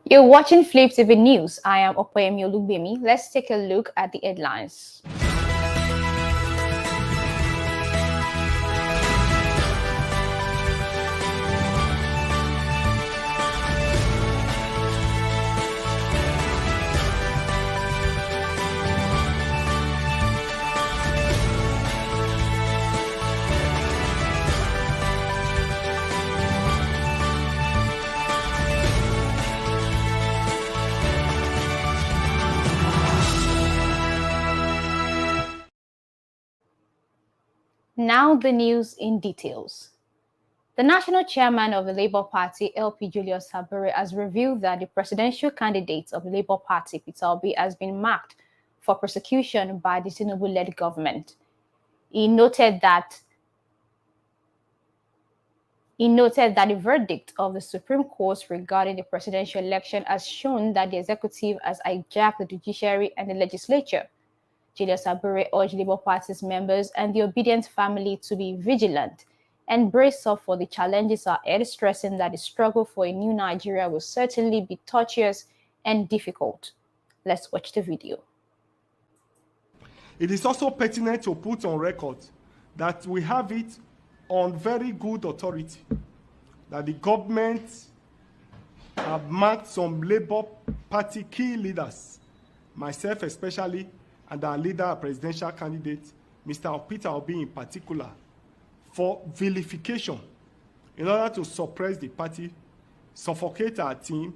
You're watching Flip TV News. I am Opoyemi Olugbemi. Let's take a look at the headlines. Now the news in details. The national chairman of the Labour Party, LP Julius Saburi, has revealed that the presidential candidate of the Labour Party, Peter Obi, has been marked for prosecution by the Tinubu-led government. He noted that the verdict of the Supreme Court regarding the presidential election has shown that the executive has hijacked the judiciary and the legislature. Julius Saburi urged Labour Party's members and the obedient family to be vigilant and brace up for the challenges ahead, stressing that the struggle for a new Nigeria will certainly be tortuous and difficult. Let's watch the video. It is also pertinent to put on record that we have it on very good authority that the government have marked some Labour Party key leaders, myself especially, and our leader, our presidential candidate, Mr. Peter Obi in particular, for vilification in order to suppress the party, suffocate our team,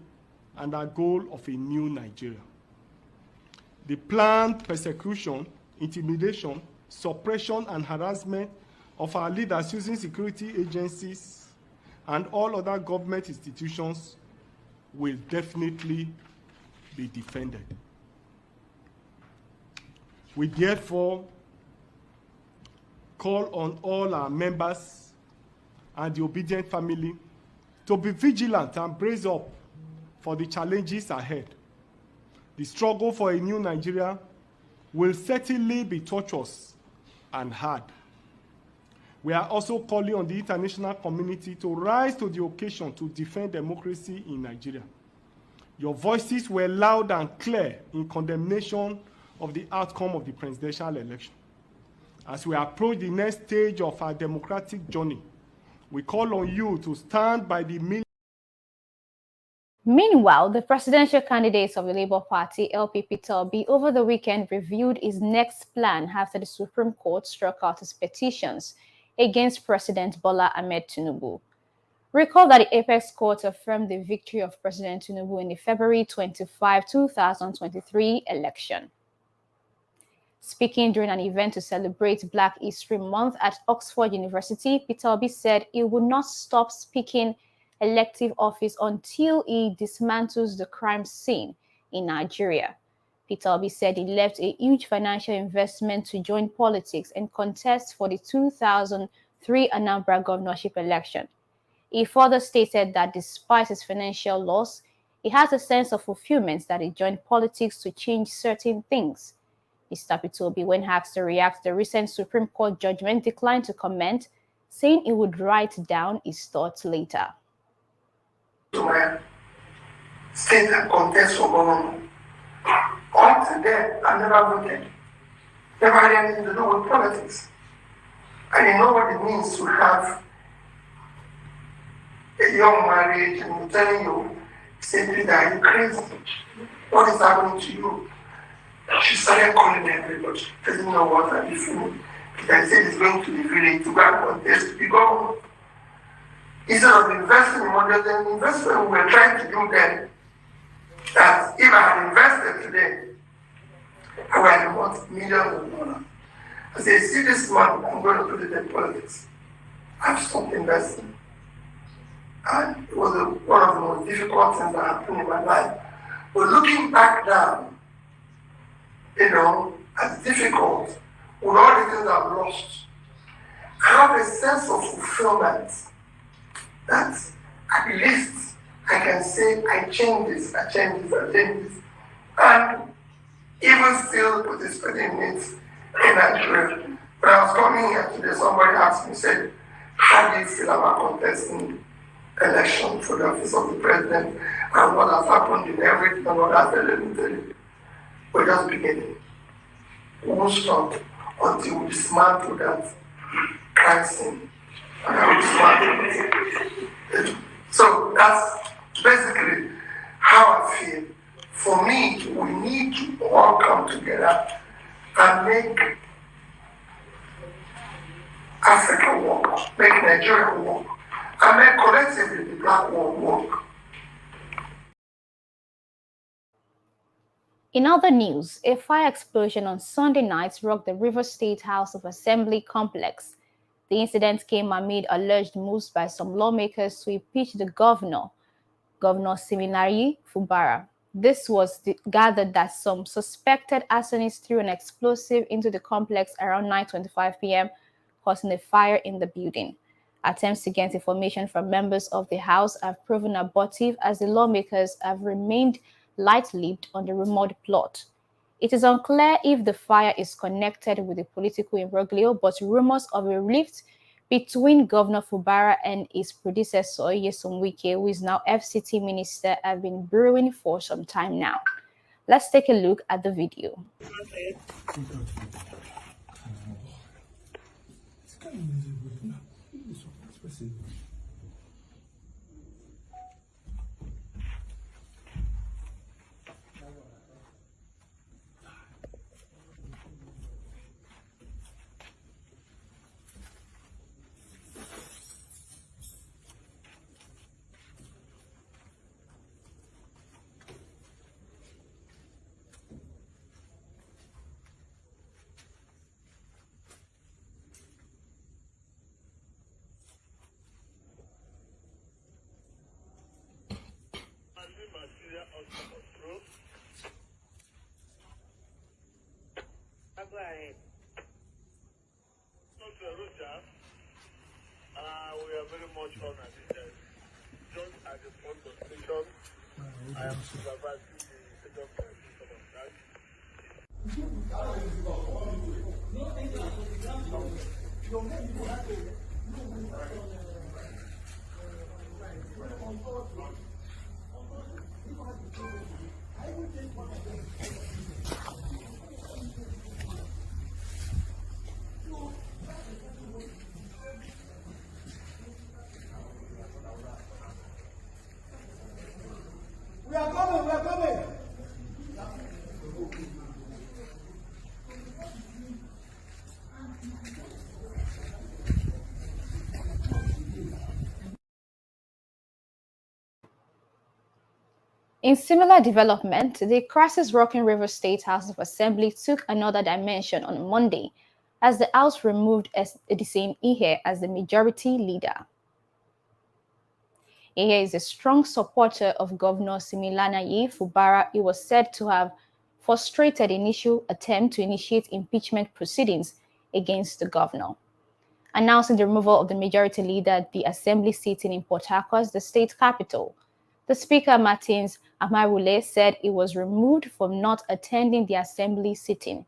and our goal of a new Nigeria. The planned persecution, intimidation, suppression, and harassment of our leaders using security agencies and all other government institutions will definitely be defended. We therefore call on all our members and the obedient family to be vigilant and brace up for the challenges ahead. The struggle for a new Nigeria will certainly be tortuous and hard. We are also calling on the international community to rise to the occasion to defend democracy in Nigeria. Your voices were loud and clear in condemnation of the outcome of the presidential election. As we approach the next stage of our democratic journey, we call on you to stand by the millions. Meanwhile, the presidential candidate of the Labour Party, LP Peter Obi, over the weekend reviewed his next plan after the Supreme Court struck out his petitions against President Bola Ahmed Tinubu. Recall that the Apex Court affirmed the victory of President Tinubu in the February 25, 2023 election. Speaking during an event to celebrate Black History Month at Oxford University, Peter Obi said he would not stop speaking elective office until he dismantles the crime scene in Nigeria. Peter Obi said he left a huge financial investment to join politics and contest for the 2003 Anambra governorship election. He further stated that despite his financial loss, he has a sense of fulfillment that he joined politics to change certain things. Mr. Peter Obi, when asked to react to the recent Supreme Court judgment, declined to comment, saying he would write down his thoughts later. To my state and contest for government. Up to then, I never voted. Never had anything to do with politics. I didn't know what it means to have a young marriage and telling you simply that you're crazy. What is happening to you? She started calling everybody. Doesn't know what I did for me. Peter said he's going to the village to go and contest to be governor. Instead of investing in money, the investment we were trying to do then, that if I had invested today, I would have worth millions of dollars. I said, see this money, I'm going to put it in politics. I've stopped investing. And it was one of the most difficult things that happened in my life. But looking back now, as difficult, with all the things I've lost, I have a sense of fulfillment that at least I can say I changed this, I changed this, I changed this. And even still participating in it in Nigeria. When I was coming here today, somebody asked me, said, how do you feel about contesting election for the office of the president? and what has happened in everything and what has been. We're just beginning. We won't stop until we dismantle that crime scene. And we dismantle it. So that's basically how I feel. For me, we need to all come together and make Africa work, make Nigeria work, and make collectively the Black world work. In other news, a fire explosion on Sunday night rocked the Rivers State House of Assembly complex. The incident came amid alleged moves by some lawmakers to impeach the governor, Governor Fubara. This was gathered that some suspected arsonists threw an explosive into the complex around 9:25 p.m., causing a fire in the building. Attempts to get information from members of the House have proven abortive as the lawmakers have remained light-lipped on the rumored plot. It is unclear if the fire is connected with the political imbroglio, but rumors of a rift between Governor Fubara and his predecessor, Nyesom Wike, who is now FCT minister, have been brewing for some time now. Let's take a look at the video. We are very much honored that just at the front of the station, I am supervising the second transition of that. We are coming. In similar development, the crisis rocking River State House of Assembly took another dimension on Monday as the House removed the same Ihe as the majority leader. Ihe is a strong supporter of Governor Siminalayi Fubara. He was said to have frustrated the initial attempt to initiate impeachment proceedings against the governor. Announcing the removal of the majority leader at the assembly sitting in Port Harcourt, the state capital, the Speaker, Martins Amarule, said he was removed from not attending the assembly sitting.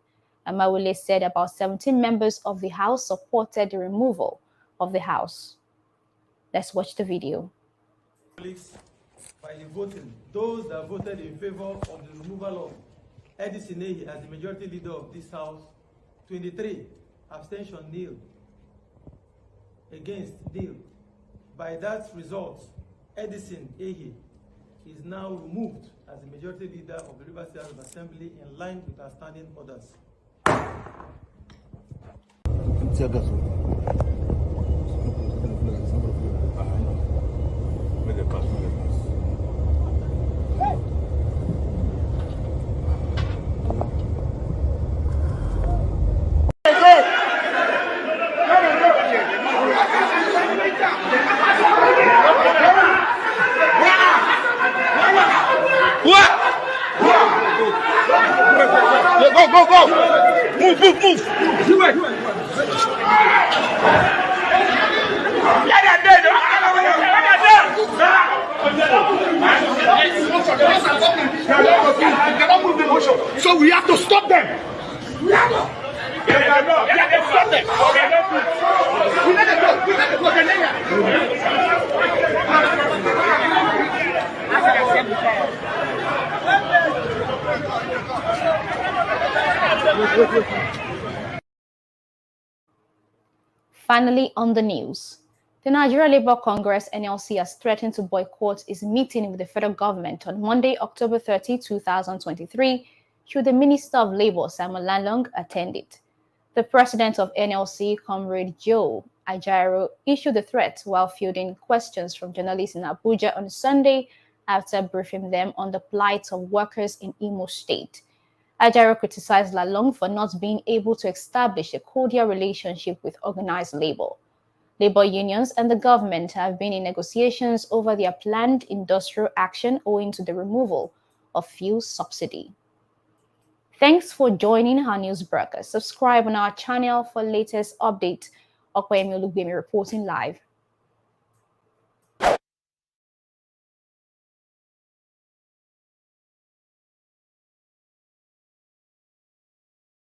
Amarule said about 17 members of the House supported the removal of the House. Let's watch the video. By the voting, those that voted in favor of the removal of Edison Ehi as the majority leader of this House, 23, abstention nil, against nil. By that result, Edison Ehi is now removed as the majority leader of the Rivers State House of Assembly in line with our standing orders. Go! Move! So we have to stop them. We have to stop them. We let it go. Finally, on the news. The Nigeria Labour Congress (NLC) has threatened to boycott its meeting with the federal government on Monday, October 30, 2023, should the Minister of Labour, Simon Lalong, attend it. The president of NLC, Comrade Joe Ajaero, issued the threat while fielding questions from journalists in Abuja on Sunday after briefing them on the plight of workers in Imo State. Ajaero criticized Lalong for not being able to establish a cordial relationship with organized labor. Labor unions and the government have been in negotiations over their planned industrial action owing to the removal of fuel subsidy. Thanks for joining our news broadcast. Subscribe on our channel for latest updates. Okwemi Olugbemi reporting live